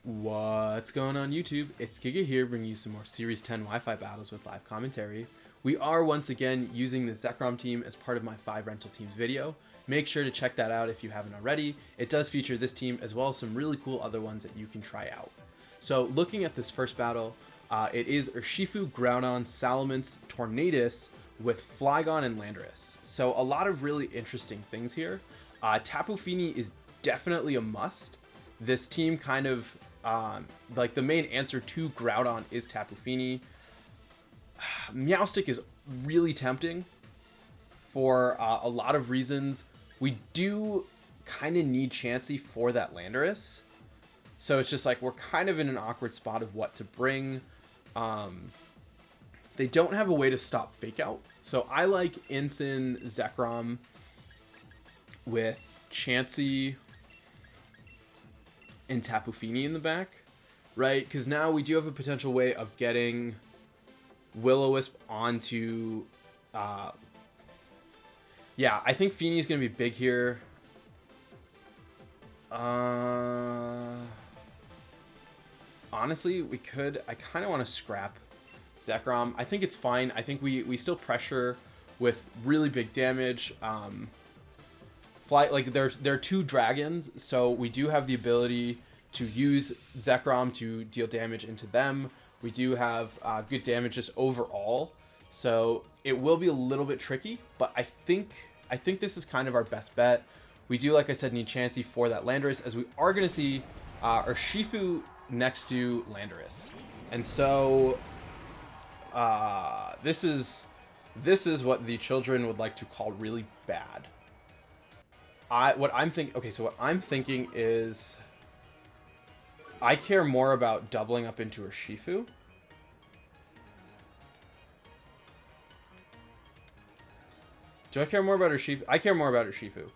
What's going on YouTube? It's Giga here, bringing you some more Series 10 Wi-Fi battles with live commentary. We are once again using the Zekrom team as part of my 5 rental teams video. Make sure to check that out if you haven't already. It does feature this team as well as some really cool other ones that you can try out. So looking at this first battle, it is Urshifu, Groudon, Salamence, Tornadus with Flygon and Landorus. So a lot of really interesting things here. Tapu Fini is definitely a must. This team kind of like the main answer to Groudon is Tapu Fini. Meowstic is really tempting for a lot of reasons. We do kind of need Chansey for that Landorus, so it's just like we're kind of in an awkward spot of what to bring. They don't have a way to stop Fake Out, so I like Ensign Zekrom with Chansey and Tapu Fini in the back, right? Because now we do have a potential way of getting Will-O-Wisp onto yeah, I think Fini is going to be big here. Honestly, we could. I kind of want to scrap Zekrom. I think it's fine. I think we still pressure with really big damage. Like there are 2 dragons, so we do have the ability to use Zekrom to deal damage into them. We do have good damage just overall, so it will be a little bit tricky, but I think this is kind of our best bet. We do, like I said, need Chansey for that Landorus, as we are going to see Urshifu next to Landorus, and so this is what the children would like to call really bad. What I'm thinking is I care more about doubling up into Urshifu. Do I care more about Urshifu? I care more about Urshifu.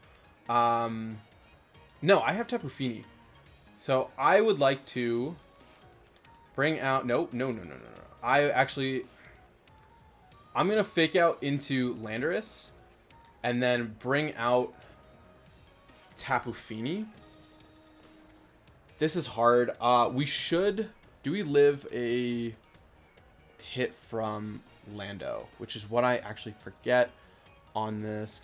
No, I have Tapu Fini. So I would like to bring out... No. I'm going to Fake Out into Landorus and then bring out Tapu Fini. This is hard. Do we live a hit from Lando, which is what I actually forget on this.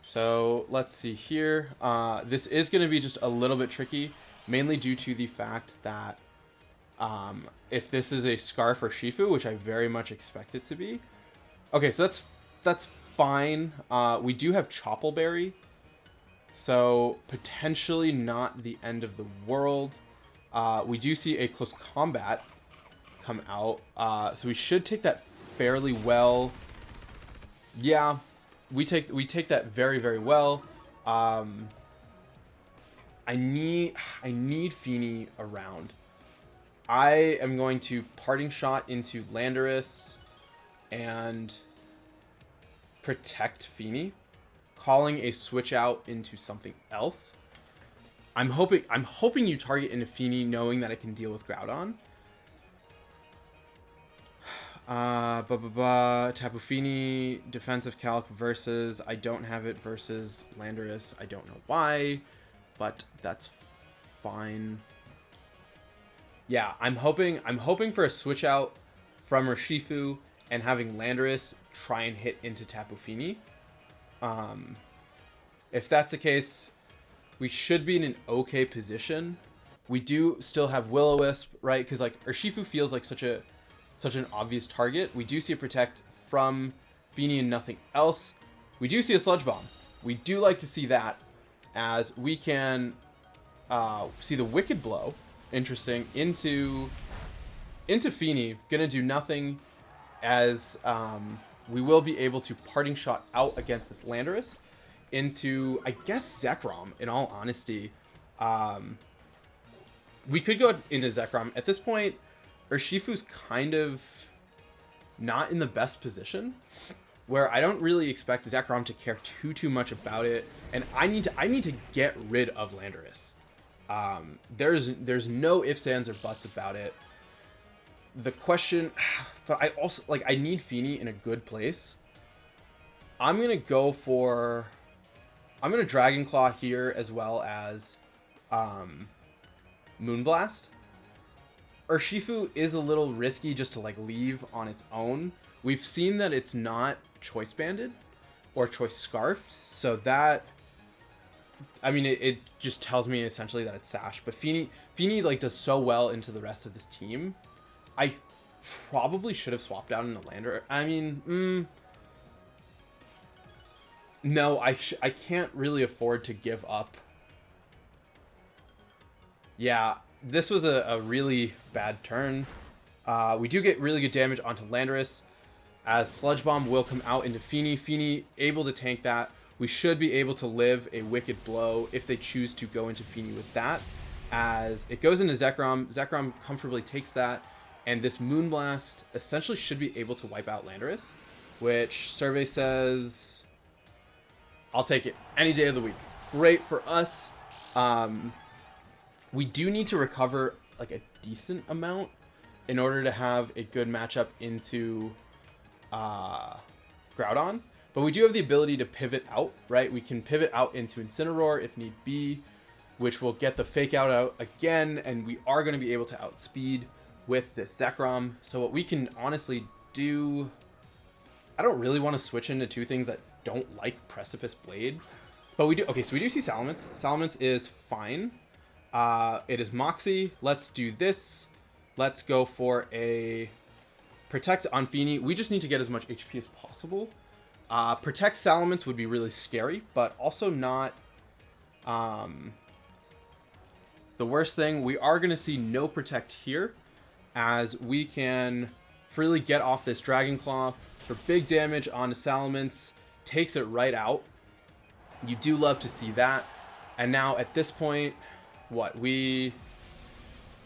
So let's see here. This is going to be just a little bit tricky, mainly due to the fact that if this is a Scarf or Shifu, which I very much expect it to be. Okay, so that's fine. We do have Choppleberry, so potentially not the end of the world. We do see a Close Combat come out, so we should take that fairly well. Yeah, we take that very, very well. I need Fini around. I am going to Parting Shot into Landorus and protect Fini, calling a switch out into something else. I'm hoping you target into Fini, knowing that I can deal with Groudon. Tapu Fini, defensive calc versus, I don't have it versus Landorus. I don't know why, but that's fine. Yeah, I'm hoping for a switch out from Urshifu and having Landorus try and hit into Tapu Fini. If that's the case, we should be in an okay position. We do still have Will-O-Wisp, right? Because like Urshifu feels like such an obvious target. We do see a Protect from Fini and nothing else. We do see a Sludge Bomb. We do like to see that, as we can see the Wicked Blow. Interesting. Into Fini, gonna do nothing, as we will be able to Parting Shot out against this Landorus into, I guess, Zekrom, in all honesty. We could go into Zekrom. At this point, Urshifu's kind of not in the best position, where I don't really expect Zekrom to care too much about it, and I need to get rid of Landorus. There's no ifs, ands, or buts about it. The question, but I also, like, I need Feeny in a good place. I'm going to go for, I'm going to Dragon Claw here as well as Moonblast. Urshifu is a little risky just to, like, leave on its own. We've seen that it's not choice banded or choice scarfed, so that, I mean, it just tells me essentially that it's Sash. But Feeny like does so well into the rest of this team. I probably should have swapped out into Lander. I mean, no, I can't really afford to give up. Yeah, this was a really bad turn. We do get really good damage onto Landorus, as Sludge Bomb will come out into Feeny. Feeny able to tank that. We should be able to live a Wicked Blow if they choose to go into Feeny with that. As it goes into Zekrom, Zekrom comfortably takes that, and this Moonblast essentially should be able to wipe out Landorus, which Survey says, I'll take it any day of the week. Great for us. We do need to recover like a decent amount in order to have a good matchup into Groudon. But we do have the ability to pivot out, right? We can pivot out into Incineroar if need be, which will get the Fake out again, and we are going to be able to outspeed with this Zekrom. So what we can honestly do, I don't really want to switch into two things that don't like Precipice Blade, but we do. Okay, so we do see Salamence. Salamence is fine. It is Moxie. Let's do this. Let's go for a Protect on Feeny. We just need to get as much HP as possible. Protect Salamence would be really scary, but also not the worst thing. We are going to see no Protect here, as we can freely get off this Dragon Claw for big damage onto Salamence. Takes it right out. You do love to see that. And now at this point, what? We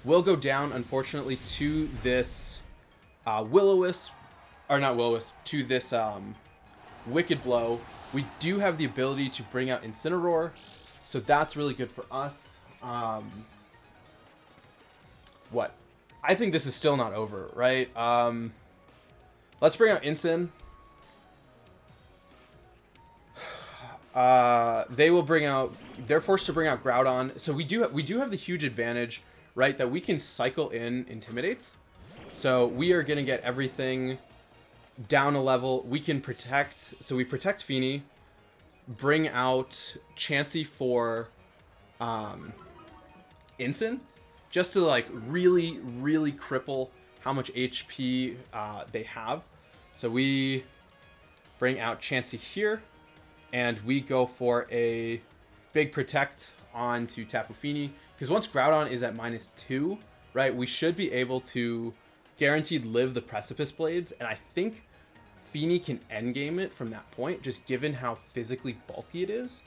will go down, unfortunately, to this Will-O-Wisp, or not Will-O-Wisp, to this Wicked Blow. We do have the ability to bring out Incineroar, so that's really good for us. What? I think this is still not over, right? Let's bring out Incin. They will bring out, they're forced to bring out Groudon. So we do have the huge advantage, right, that we can cycle in Intimidates. So we are going to get everything down a level. We can protect, so we protect Feeny, bring out Chansey for Incin, just to like really cripple how much HP they have. So we bring out Chansey here, and we go for a big Protect onto Tapu Fini, because once Groudon is at -2, right, we should be able to guaranteed live the Precipice Blades, and I think Feeny can endgame it from that point, just given how physically bulky it is,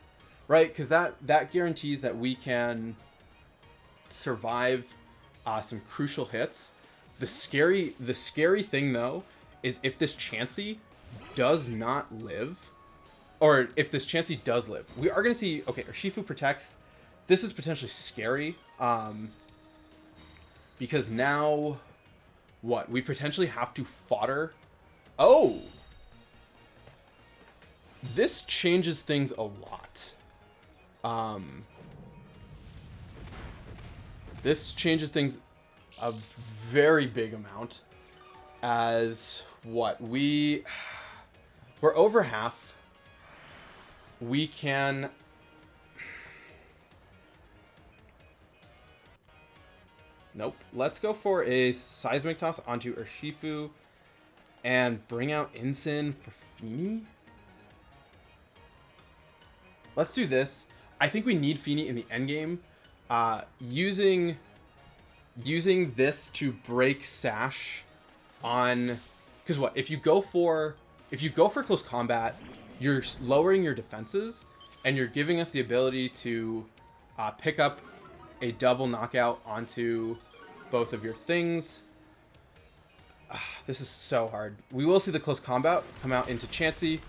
right? Because that guarantees that we can survive some crucial hits. The scary thing though is if this Chansey does not live, or if this Chansey does live, we are going to see, okay, Urshifu protects. This is potentially scary, because now, what? We potentially have to fodder. Oh! This changes things a lot. This changes things a very big amount, as what? We're over half. We can... Nope. Let's go for a Seismic Toss onto Urshifu and bring out Incin for Feeny. Let's do this. I think we need Feeny in the endgame. Using this to break Sash on... Because what? If you go for close combat, you're lowering your defenses, and you're giving us the ability to pick up a double knockout onto both of your things. This is so hard. We will see the close combat come out into Chansey.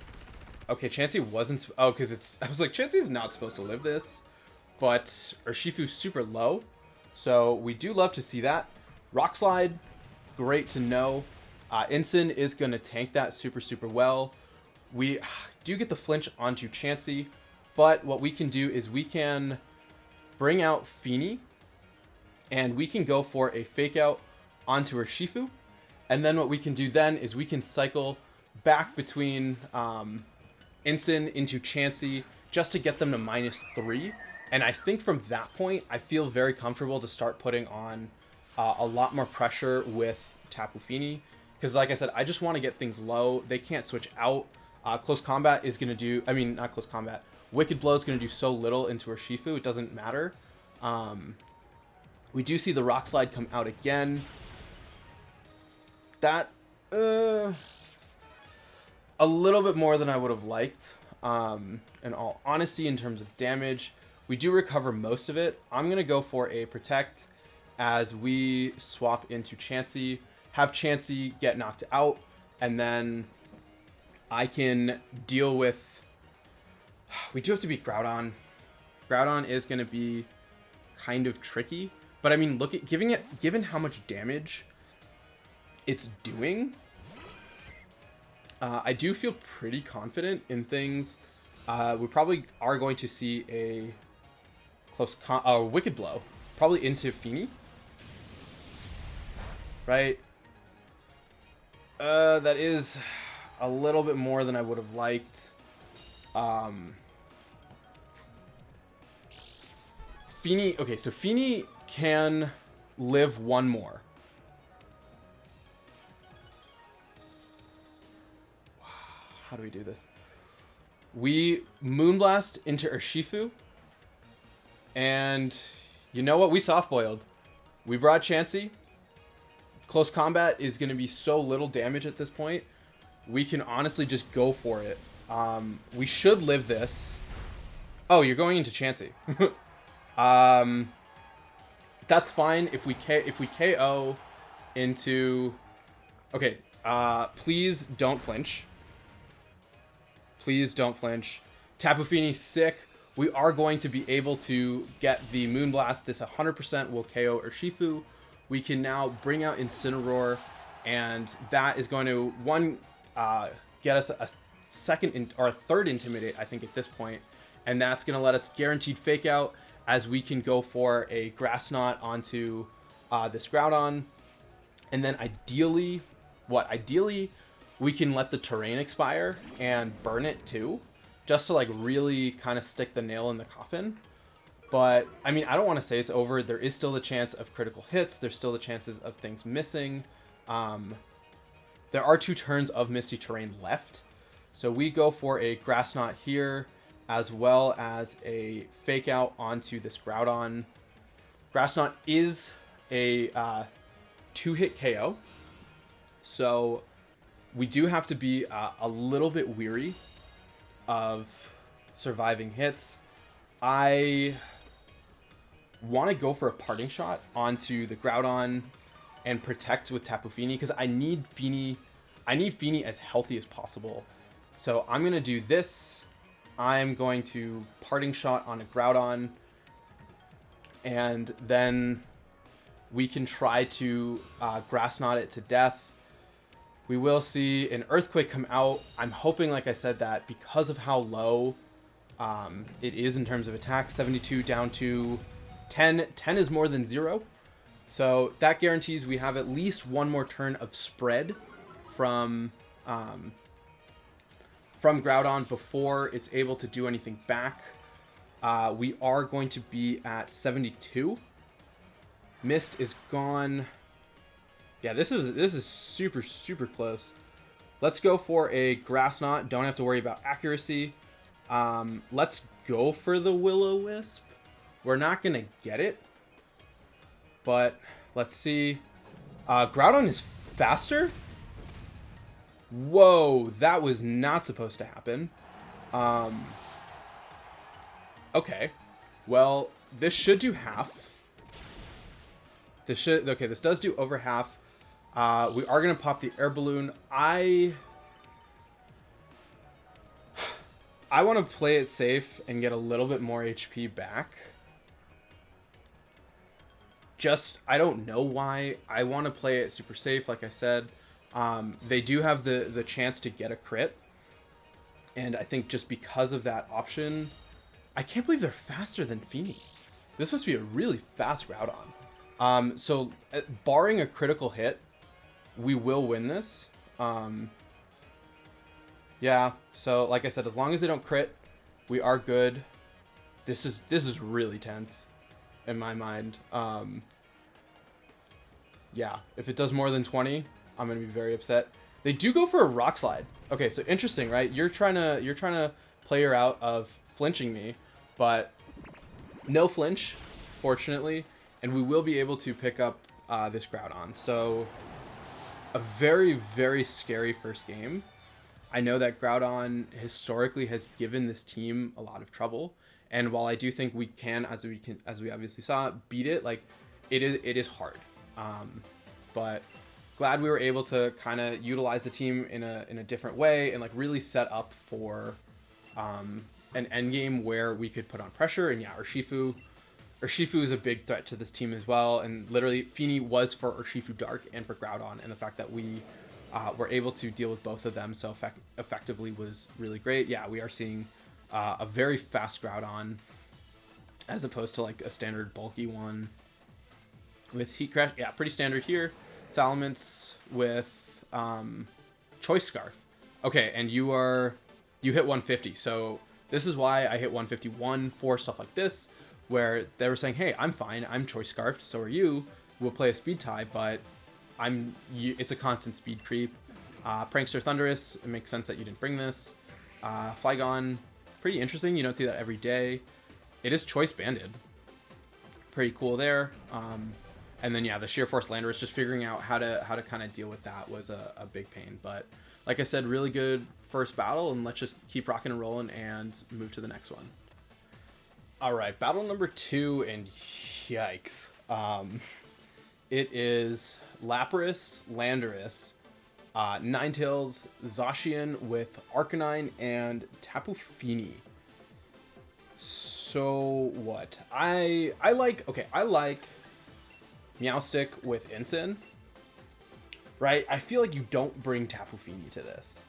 Okay, Chansey wasn't... Oh, because it's... I was like, Chansey's not supposed to live this. But Urshifu's super low. So we do love to see that. Rock Slide. great to know. Ensign is going to tank that super well. We do get the flinch onto Chansey, but what we can do is we can bring out Feeny, and we can go for a fake out onto her Shifu. And then what we can do then is we can cycle back between Ensign into Chansey just to get them to -3. And I think from that point, I feel very comfortable to start putting on a lot more pressure with Tapu Fini. Because like I said, I just want to get things low. They can't switch out. Close combat is going to do... I mean, not close combat. Wicked Blow is going to do so little into her Shifu. It doesn't matter. We do see the Rock Slide come out again. That... a little bit more than I would have liked. In all honesty, in terms of damage, we do recover most of it. I'm going to go for a Protect as we swap into Chansey, have Chansey get knocked out, and then I can deal with... We do have to beat Groudon. Groudon is going to be kind of tricky, but I mean, look at given how much damage it's doing, I do feel pretty confident in things. We probably are going to see a Wicked Blow, probably into Feeny, right? That is a little bit more than I would have liked. Feeny, okay, so Feeny can live one more. How do we do this? We Moonblast into Urshifu. And you know what? We soft-boiled. We brought Chansey. Close combat is going to be so little damage at this point. We can honestly just go for it. We should live this. Oh, you're going into Chansey. That's fine if we KO into... Okay, please don't flinch. Please don't flinch. Tapu Fini's sick. We are going to be able to get the Moonblast. This 100% will KO Urshifu. We can now bring out Incineroar, and that is going to, get us a second or a third Intimidate, I think, at this point. And that's going to let us guaranteed Fake Out, as we can go for a Grass Knot onto this Groudon. And then ideally, we can let the terrain expire and burn it too, just to like really kind of stick the nail in the coffin. But I mean, I don't want to say it's over. There is still the chance of critical hits. There's still the chances of things missing. There are 2 turns of Misty Terrain left. So we go for a Grass Knot here, as well as a Fake Out onto this Groudon. Grass Knot is a 2-hit KO. So we do have to be a little bit weary of surviving hits. I want to go for a Parting Shot onto the Groudon and protect with Tapu Fini, because I need Fini as healthy as possible. So I'm going to do this. I'm going to Parting Shot on a Groudon, and then we can try to Grass Knot it to death. We will see an Earthquake come out. I'm hoping, like I said, that because of how low it is in terms of attack, 72 down to 10. 10 is more than 0. So that guarantees we have at least one more turn of spread from Groudon before it's able to do anything back. We are going to be at 72. Mist is gone. Yeah, this is super close. Let's go for a Grass Knot. Don't have to worry about accuracy. Let's go for the Will-O-Wisp. We're not gonna get it, but let's see. Groudon is faster. Whoa, that was not supposed to happen. Okay, well, this should do half. This does do over half. We are going to pop the Air Balloon. I want to play it safe and get a little bit more HP back. just, I don't know why. I want to play it super safe, like I said. They do have the chance to get a crit. And I think just because of that option, I can't believe they're faster than Feeny. This must be a really fast Groudon. So barring a critical hit, we will win this. Yeah, so like I said, as long as they don't crit, we are good. This is really tense in my mind. Yeah, if it does more than 20, I'm gonna be very upset. They do go for a rock slide. Okay, so interesting, right? You're trying to play her out of flinching me, but no flinch, fortunately, and we will be able to pick up this Groudon. So a very, very scary first game. I know that Groudon historically has given this team a lot of trouble, and while I do think we can, as we obviously saw, beat it, like it is hard. But glad we were able to kind of utilize the team in a different way and like really set up for an end game where we could put on pressure. And yeah, Urshifu is a big threat to this team as well. And literally, Feeny was for Urshifu Dark and for Groudon, and the fact that we were able to deal with both of them so effectively was really great. Yeah, we are seeing a very fast Groudon as opposed to like a standard bulky one with Heat Crash. Yeah, pretty standard here. Salamence with Choice Scarf. Okay, and you hit 150. So this is why I hit 151 for stuff like this, where they were saying, hey, I'm fine, I'm Choice Scarfed, so are you. We'll play a speed tie, but it's a constant speed creep. Prankster Thunderous, it makes sense that you didn't bring this. Flygon, pretty interesting. You don't see that every day. It is Choice Banded. Pretty cool there. And then yeah, the Sheer Force Landorus, just figuring out how to kind of deal with that was a big pain. But like I said, really good first battle, and let's just keep rocking and rolling and move to the next one. All right, battle number 2, and yikes. It is Lapras, Landorus, Ninetales, Zacian with Arcanine, and Tapu Fini. So what? I like Meowstic with Ensign, right? I feel like you don't bring Tapu Fini to this,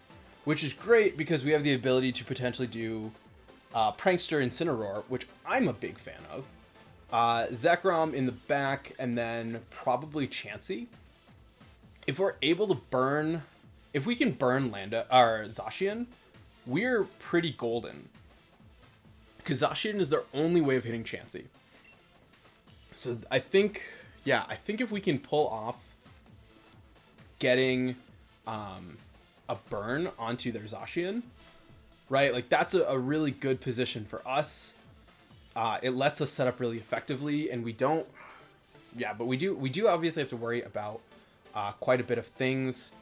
which is great because we have the ability to potentially do Prankster Incineroar, which I'm a big fan of. Zekrom in the back, and then probably Chansey. If we're able to burn, if we can burn Zacian, we're pretty golden. Because Zacian is their only way of hitting Chansey. So I think if we can pull off getting a burn onto their Zacian, right? Like that's a really good position for us. It lets us set up really effectively, and we don't. Yeah, but we do obviously have to worry about quite a bit of things.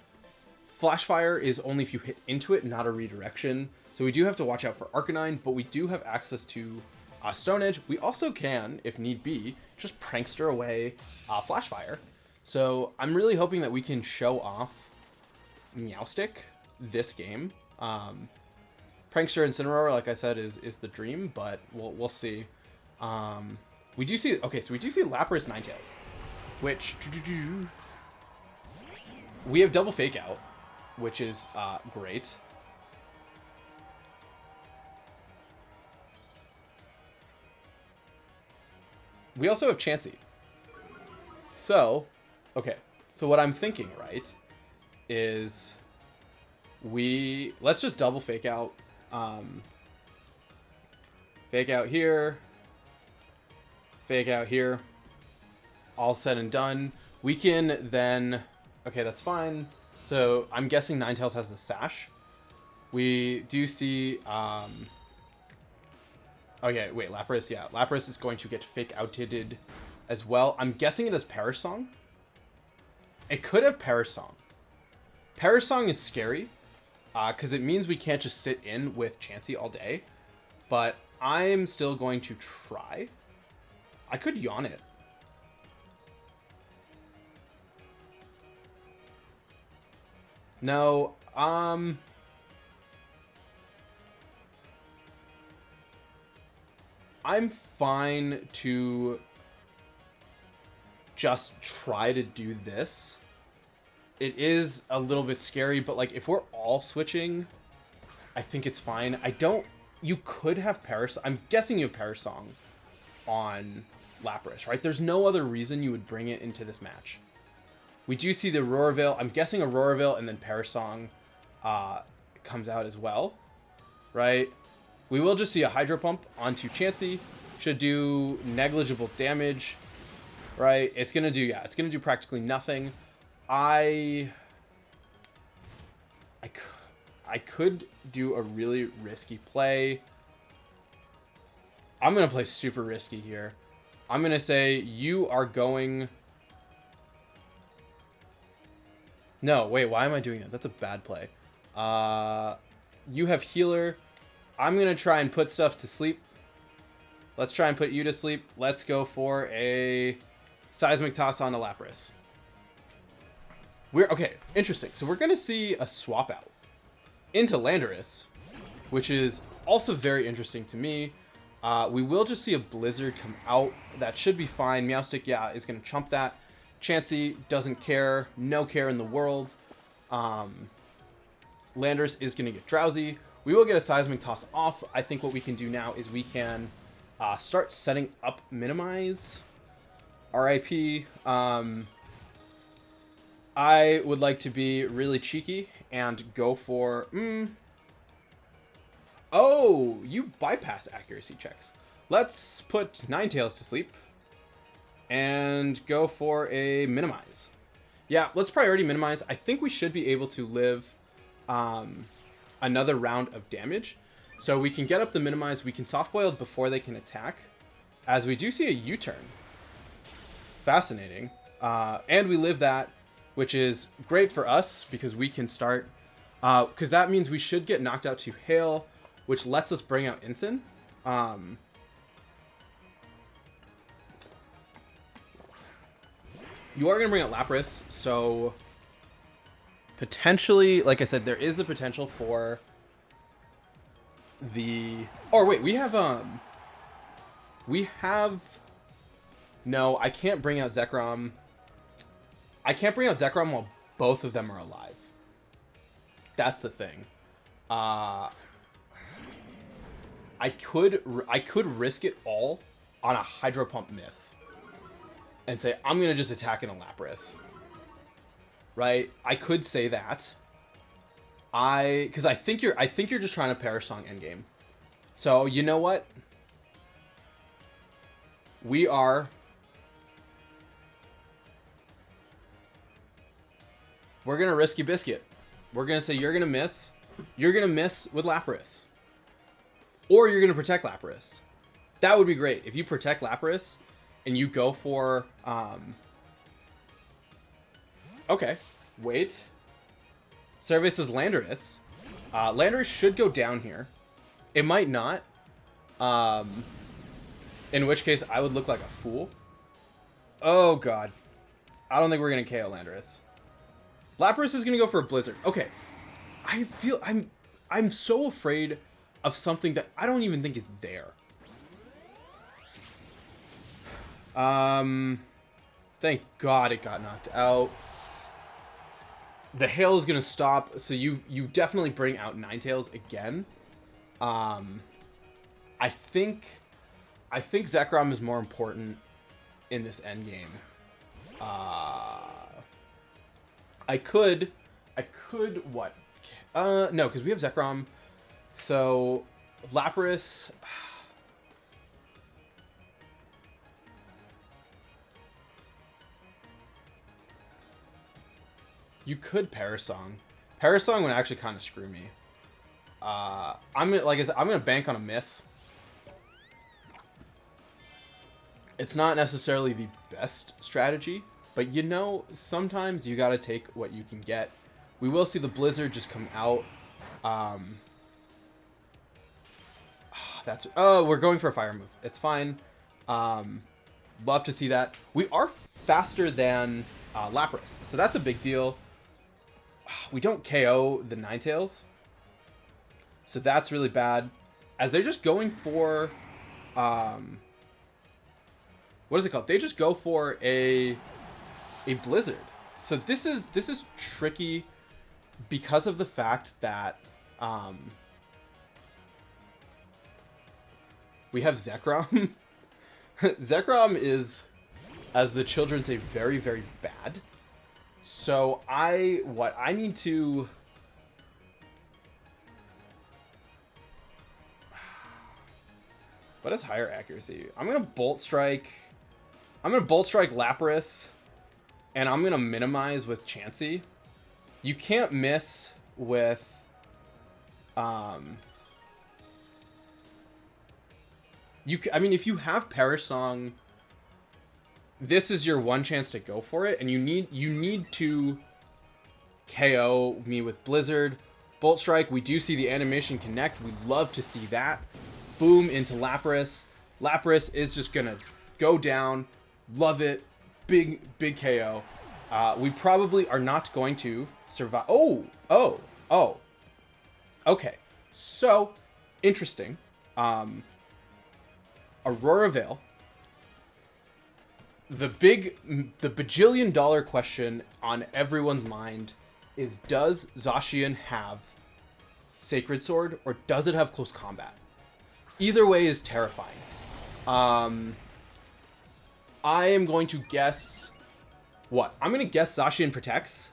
Flash Fire is only if you hit into it, not a redirection. So we do have to watch out for Arcanine, but we do have access to Stone Edge. We also can, if need be, just Prankster away Flash Fire. So I'm really hoping that we can show off Meowstic this game. Prankster Incineroar, like I said, is the dream, but we'll see. We do see Lapras Ninetales, which we have double Fake Out, which is great. We also have Chansey. So, okay. So what I'm thinking, right, is let's just double Fake Out. Fake Out here. Fake Out here. All said and done. We can then... Okay, that's fine. So I'm guessing Ninetales has the Sash. We do see... Okay, wait, Lapras, yeah. Lapras is going to get Fake Outed as well. I'm guessing it has Perish Song. It could have Perish Song. Perish Song is scary, because it means we can't just sit in with Chansey all day. But I'm still going to try. I could yawn it. No, I'm fine to... just try to do this. It is a little bit scary, but like if we're all switching, I think it's fine. You could have I'm guessing you have Parasong on Lapras, right? There's no other reason you would bring it into this match. We do see the Aurora Veil. I'm guessing Aurora Veil and then Parasong comes out as well, right? We will just see a Hydro Pump onto Chansey. Should do negligible damage, right? It's gonna do practically nothing. I could do a really risky play. I'm gonna play super risky here. I'm gonna say you are going. No, wait, why am I doing that? That's a bad play. You have healer. I'm gonna try and put stuff to sleep. Let's try and put you to sleep. Let's go for a Seismic Toss on a Lapras. Okay, interesting. So we're gonna see a swap out into Landorus, which is also very interesting to me. We will just see a Blizzard come out. That should be fine. Meowstic, yeah, is gonna chump that. Chansey doesn't care. No care in the world. Landorus is gonna get Drowsy. We will get a Seismic Toss off. I think what we can do now is we can start setting up Minimize. RIP. I would like to be really cheeky and go for... Oh, you bypass accuracy checks. Let's put Ninetales to sleep and go for a Minimize. Yeah, let's priority Minimize. I think we should be able to live another round of damage. So we can get up the Minimize. We can Soft Boiled before they can attack, as we do see a U-turn. Fascinating. And we live that, which is great for us because we can start... because that means we should get knocked out to Hail, which lets us bring out Ensign. You are going to bring out Lapras, so potentially, like I said, there is the potential for the... Oh, wait, we have... No, I can't bring out Zekrom. I can't bring out Zekrom while both of them are alive. That's the thing. I could risk it all on a Hydro Pump miss and say I'm gonna just attack in a Lapras, right? I could say that. Because I think you're just trying to Parasong endgame. So you know what? We're gonna risky biscuit. We're gonna say you're gonna miss. You're gonna miss with Lapras. Or you're going to protect Lapras. That would be great. If you protect Lapras and you go for... Okay. Wait. Survey says Landorus. Landorus should go down here. It might not. In which case, I would look like a fool. Oh, God. I don't think we're going to KO Landorus. Lapras is going to go for a Blizzard. Okay. I feel... I'm so afraid... of something that I don't even think is there. Thank God it got knocked out. The Hail is gonna stop, so you definitely bring out Ninetales again. I think Zekrom is more important in this endgame. I could what? No, because we have Zekrom. So, Lapras... You could Parasong. Parasong would actually kind of screw me. Like I said, I'm gonna bank on a miss. It's not necessarily the best strategy, but you know, sometimes you gotta take what you can get. We will see the Blizzard just come out. We're going for a fire move. It's fine. Love to see that. We are faster than Lapras, so that's a big deal. We don't KO the Ninetales, so that's really bad. As they're just going for what is it called? They just go for a blizzard. So this is tricky because of the fact that we have Zekrom. Zekrom is, as the children say, very, very bad. So I need to... What is higher accuracy? I'm going to Bolt Strike. I'm going to Bolt Strike Lapras. And I'm going to minimize with Chansey. You can't miss with... I mean, if you have Perish Song, this is your one chance to go for it, and you need to KO me with Blizzard. Bolt Strike, we do see the animation connect. We'd love to see that. Boom into Lapras. Lapras is just gonna go down. Love it. Big KO. We probably are not going to survive. Oh. Okay. So, interesting. Aurora Veil. The bajillion dollar question on everyone's mind is, does Zacian have Sacred Sword or does it have close combat? Either way is terrifying. I am going to guess... What? I'm going to guess Zacian protects.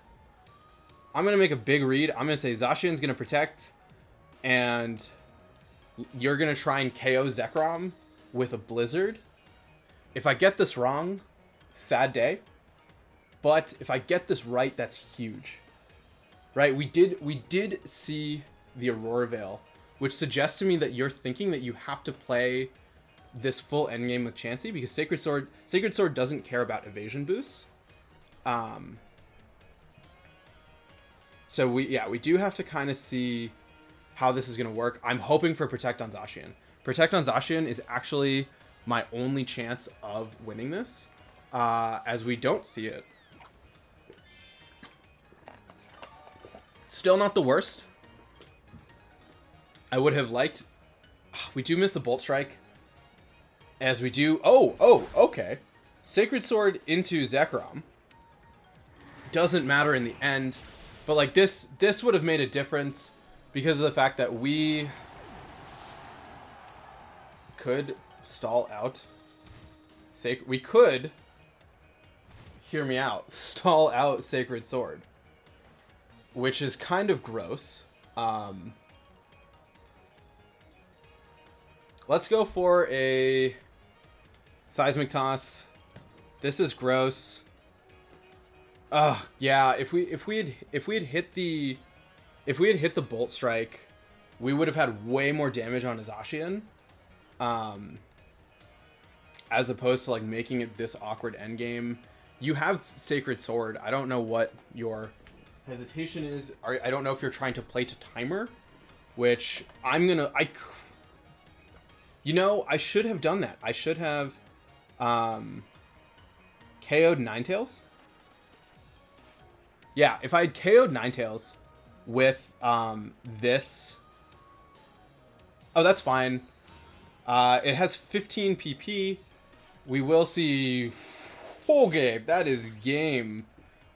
I'm going to make a big read. I'm going to say Zacian's going to protect. And you're going to try and KO Zekrom with a Blizzard. If I get this wrong, sad day. But if I get this right, that's huge. Right? We did see the Aurora Veil, which suggests to me that you're thinking that you have to play this full endgame with Chansey, because Sacred Sword doesn't care about evasion boosts. So we do have to kind of see how this is going to work. I'm hoping for Protect on Zacian. Protect on Zacian is actually my only chance of winning this, as we don't see it. Still not the worst. I would have liked... We do miss the Bolt Strike. As we do... Oh, okay. Sacred Sword into Zekrom. Doesn't matter in the end. But, like, this would have made a difference because of the fact that we could stall out... We could... Hear me out. Stall out Sacred Sword. Which is kind of gross. Let's go for a Seismic Toss. This is gross. Yeah, if we had hit the Bolt Strike, we would have had way more damage on Zacian. As opposed to like making it this awkward endgame. You have Sacred Sword. I don't know what your hesitation is. I don't know if you're trying to play to timer, which I should have done that. I should have KO'd Ninetales. Yeah, if I had KO'd Ninetales with this... Oh, that's fine. It has 15 PP. We will see... Okay, that is game.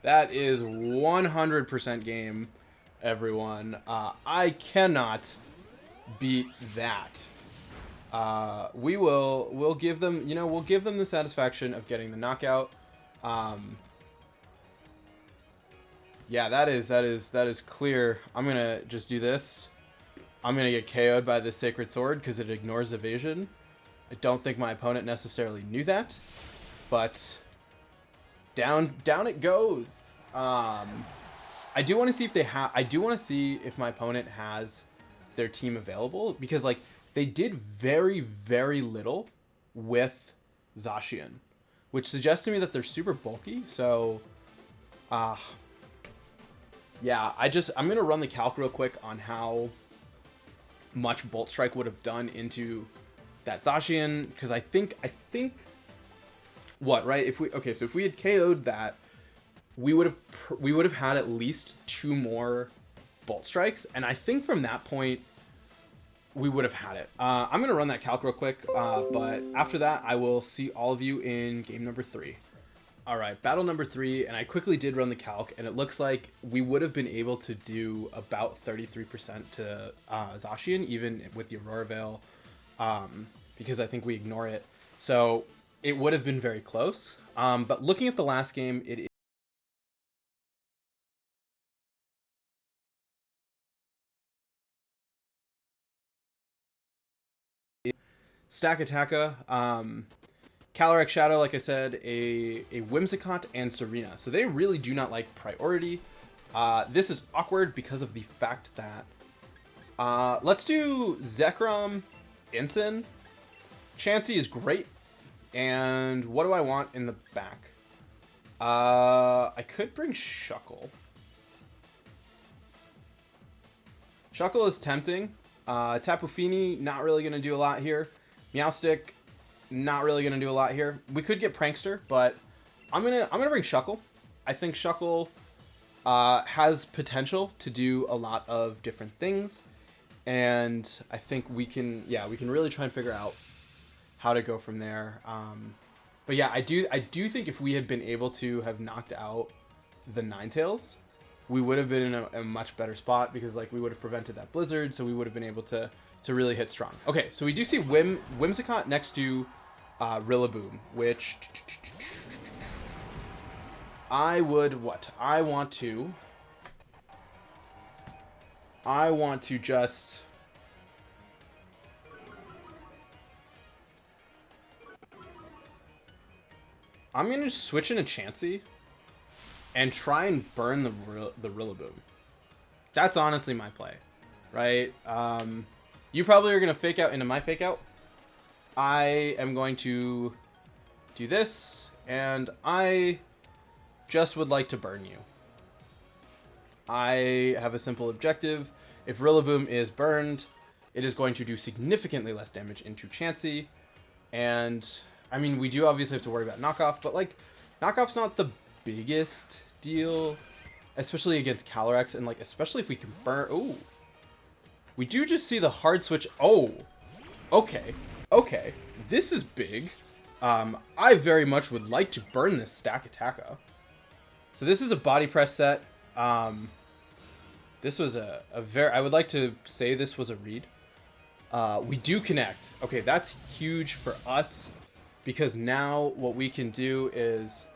That is 100% game, everyone. I cannot beat that. We'll give them, we'll give them the satisfaction of getting the knockout. Yeah, that is clear. I'm gonna just do this. I'm gonna get KO'd by the Sacred Sword because it ignores evasion. I don't think my opponent necessarily knew that, but down it goes. I do want to see if they have. I do want to see if my opponent has their team available, because like they did very, very little with Zacian, which suggests to me that they're super bulky. So, yeah, I'm gonna run the calc real quick on how much Bolt Strike would have done into that Zacian, because I think what, right? If we had KO'd that, we would have had at least 2 more Bolt Strikes, and I think from that point we would have had it. I'm going to run that calc real quick, but after that, I will see all of you in game number 3. All right, battle number 3, and I quickly did run the calc, and it looks like we would have been able to do about 33% to Zacian, even with the Aurora Veil, because I think we ignore it. So it would have been very close. But looking at the last game, it is Stack Attacka, Calyrex Shadow, like I said, a Whimsicott, and Serena. So they really do not like priority. This is awkward because of the fact that... let's do Zekrom Chansey. Chansey is great. And what do I want in the back? I could bring Shuckle. Shuckle is tempting. Tapu Fini, not really going to do a lot here. Meowstic, not really going to do a lot here. We could get Prankster, but I'm gonna bring Shuckle. I think Shuckle has potential to do a lot of different things, and I think we can really try and figure out how to go from there. But yeah, I do think if we had been able to have knocked out the Ninetales, we would have been in a much better spot, because like we would have prevented that Blizzard, so we would have been able to really hit strong. Okay, so we do see Whimsicott next to Rillaboom, which I want to just... I'm going to switch into Chansey and try and burn the Rillaboom. That's honestly my play, right? You probably are going to fake out into my fake out. I am going to do this, and I just would like to burn you. I have a simple objective. If Rillaboom is burned, it is going to do significantly less damage into Chansey, and... I mean, we do obviously have to worry about knockoff, but like, knockoff's not the biggest deal, especially against Calyrex, and like, especially if we can burn... Ooh. We do just see the hard switch... Oh. Okay. Okay. This is big. I very much would like to burn this Stack Attacka. So this is a body press set. This was a very... I would like to say this was a read. We do connect. Okay, that's huge for us. Because now what we can do is,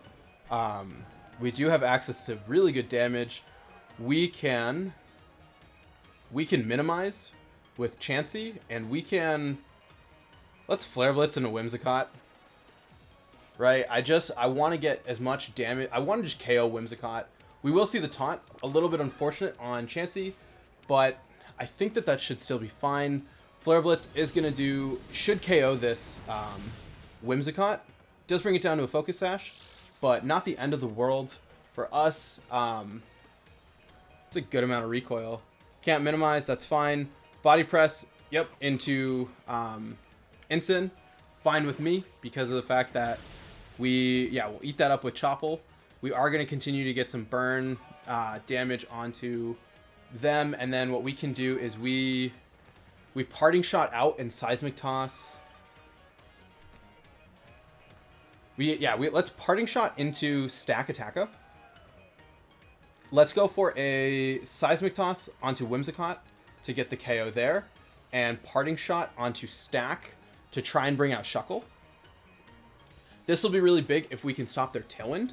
we do have access to really good damage. We can minimize with Chansey, and we can... Let's Flare Blitz into Whimsicott. Right? I want to get as much damage. I want to just KO Whimsicott. We will see the taunt. A little bit unfortunate on Chansey, but I think that should still be fine. Flare Blitz is going to do... Should KO this... Whimsicott. Does bring it down to a Focus Sash, but not the end of the world. For us, it's a good amount of recoil. Can't minimize, that's fine. Body Press, yep, into Ensign. Fine with me, because of the fact that we'll eat that up with Chopple. We are going to continue to get some burn damage onto them, and then what we can do is we Parting Shot out and Seismic Toss. Let's Parting Shot into Stack Attacka. Let's go for a Seismic Toss onto Whimsicott to get the KO there, and Parting Shot onto Stack to try and bring out Shuckle. This will be really big if we can stop their Tailwind.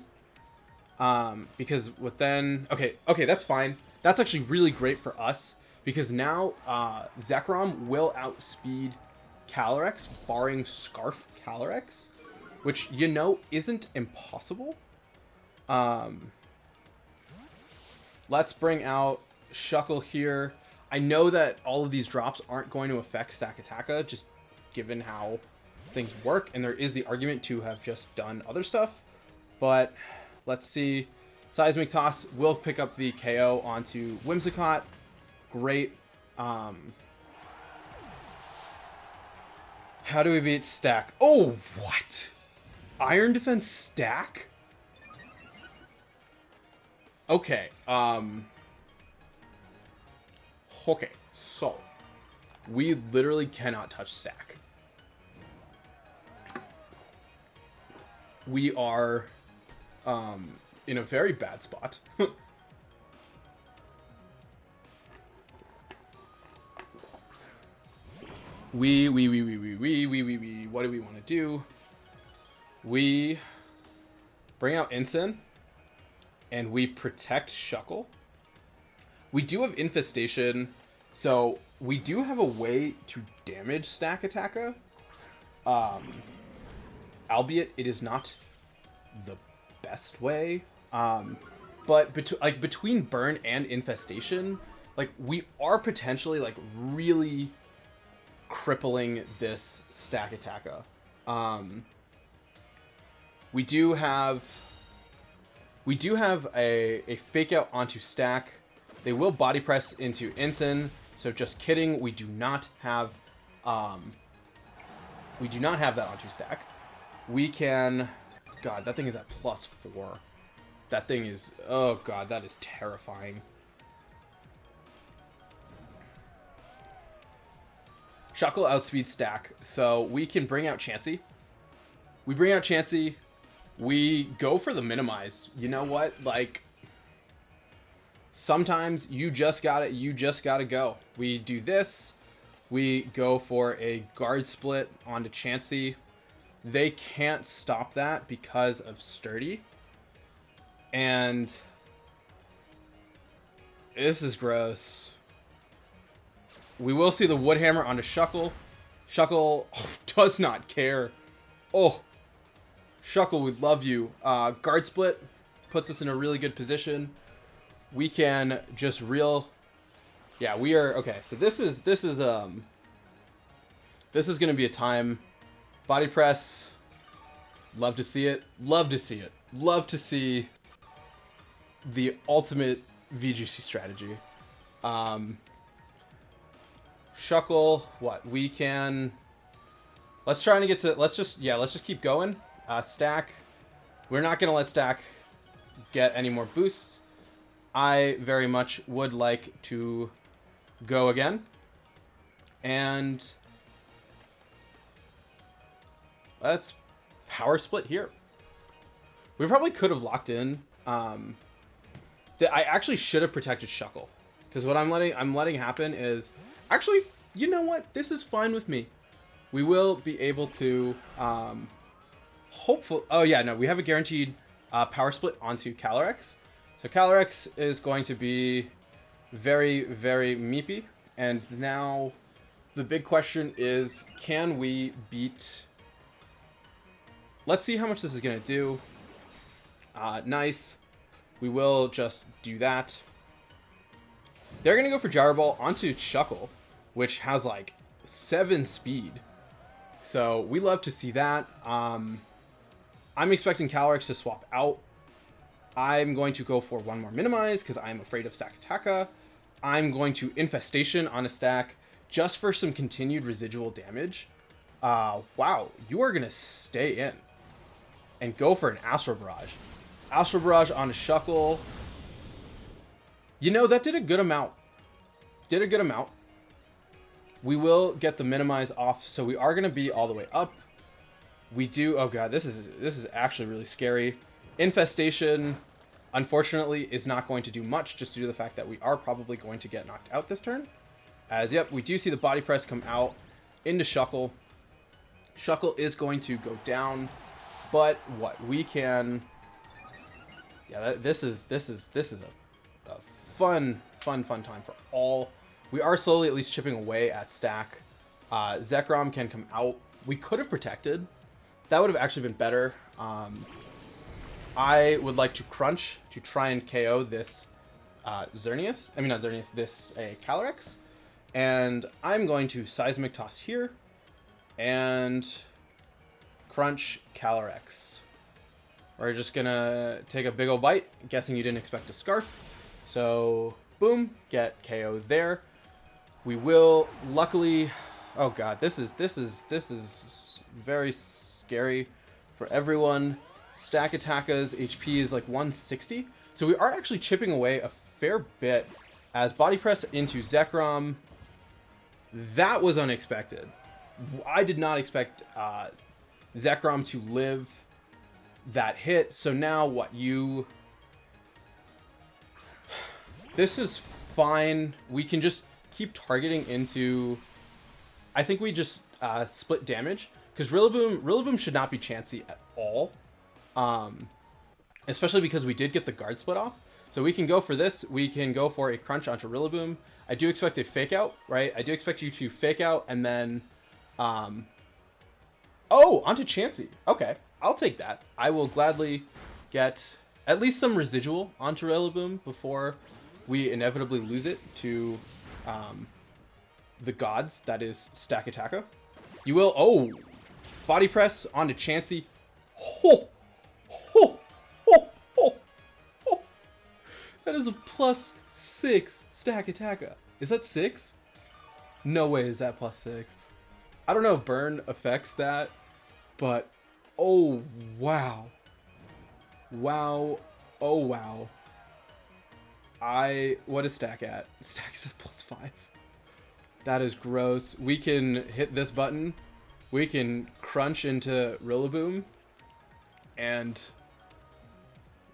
Because with then... Okay, that's fine. That's actually really great for us, because now Zekrom will outspeed Calyrex, barring Scarf Calyrex, which, you know, isn't impossible. Let's bring out Shuckle here. I know that all of these drops aren't going to affect Stack Attacka, just given how things work, and there is the argument to have just done other stuff. But let's see. Seismic Toss will pick up the KO onto Whimsicott. Great. How do we beat Stack? Oh, what? Iron Defense Stack? Okay. Okay, so We literally cannot touch stack. We are in a very bad spot. What do we want to do? We bring out Ensign, and we protect Shuckle. We do have Infestation, so we do have a way to damage Stack Attacker. Albeit it is not the best way. But between Burn and Infestation, like, we are potentially like really crippling this Stack Attacker. We do have a fake out onto Stack. They will body press into Ensign, so just kidding, we do not have that onto Stack. We can, God, that thing is at +4. That thing is, oh God, that is terrifying. Shuckle outspeed Stack, so we can bring out Chansey. We bring out Chansey. We go for the minimize. You know what? Like, sometimes you just gotta go. We do this. We go for a guard split onto Chansey. They can't stop that because of Sturdy. And this is gross. We will see the Woodhammer onto Shuckle. Shuckle does not care. Oh, Shuckle, we love you. Guard split puts us in a really good position. We can just yeah, we are okay. So this is gonna be a time. Body press. Love to see it. Love to see it. Love to see the ultimate VGC strategy. Shuckle, what? We can... Let's try and get to... Let's just keep going. Stack. We're not going to let Stack get any more boosts. I very much would like to go again. And let's power split here. We probably could have locked in. I actually should have protected Shuckle. Because what I'm letting happen is... Actually, you know what? This is fine with me. We will be able to... hopefully... Oh, yeah, no. We have a guaranteed power split onto Calyrex. So Calyrex is going to be very, very meepy. And now the big question is, can we beat... Let's see how much this is going to do. Nice. We will just do that. They're going to go for Gyro Ball onto Shuckle, which has like 7 speed. So we love to see that. I'm expecting Calyrex to swap out. I'm going to go for one more minimize because I'm afraid of Stack Attacker. I'm going to Infestation on a Stack just for some continued residual damage. Wow, you are going to stay in and go for an Astral Barrage. Astral Barrage on a Shuckle. You know, that did a good amount. We will get the minimize off, so we are going to be all the way up. We do... Oh god, this is actually really scary. Infestation, unfortunately, is not going to do much, just due to the fact that we are probably going to get knocked out this turn. As, yep, we do see the body press come out into Shuckle. Shuckle is going to go down, but what we can... Yeah, this is a fun time for all. We are slowly at least chipping away at Stack. Zekrom can come out. We could have protected. That would have actually been better. I would like to crunch to try and KO this Xerneas. I mean, not Xerneas, this Calyrex. And I'm going to Seismic Toss here. And crunch Calyrex. We're just going to take a big old bite. Guessing you didn't expect a Scarf. So, boom, get KO there. We will, luckily... Oh god, this is very scary for everyone. Stack Attacker's HP is like 160. So we are actually chipping away a fair bit as body press into Zekrom. That was unexpected. I did not expect Zekrom to live that hit. So now what you... This is fine. We can just keep targeting into... I think we just split damage. Because Rillaboom should not be Chansey at all. Especially because we did get the guard split off. So we can go for this. We can go for a crunch onto Rillaboom. I do expect a fake out, right? I do expect you to fake out and then... oh, onto Chansey. Okay, I'll take that. I will gladly get at least some residual onto Rillaboom before we inevitably lose it to the gods, that is Stack Attacker. You will... Oh! Body press onto Chansey. Oh! Oh! Oh! Oh! Oh! That is a +6 Stack Attacker. Is that 6? No way is that +6. I don't know if burn affects that, but oh wow. Wow. Oh wow. What is Stack at? Stack's at +5. That is gross. We can hit this button. We can crunch into Rillaboom. And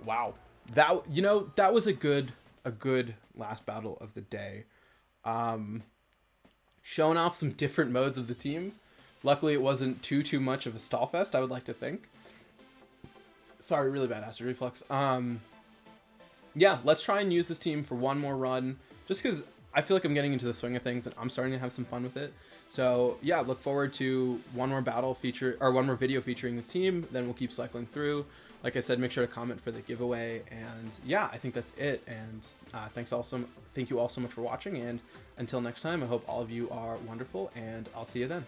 wow. That, you know, that was a good last battle of the day. Showing off some different modes of the team. Luckily it wasn't too much of a stall fest, I would like to think. Sorry, really bad acid reflux. Yeah, let's try and use this team for one more run, just because I feel like I'm getting into the swing of things and I'm starting to have some fun with it. So yeah, look forward to one more one more video featuring this team, then we'll keep cycling through. Like I said, make sure to comment for the giveaway, and yeah, I think that's it. And thank you all so much for watching, and until next time, I hope all of you are wonderful, and I'll see you then.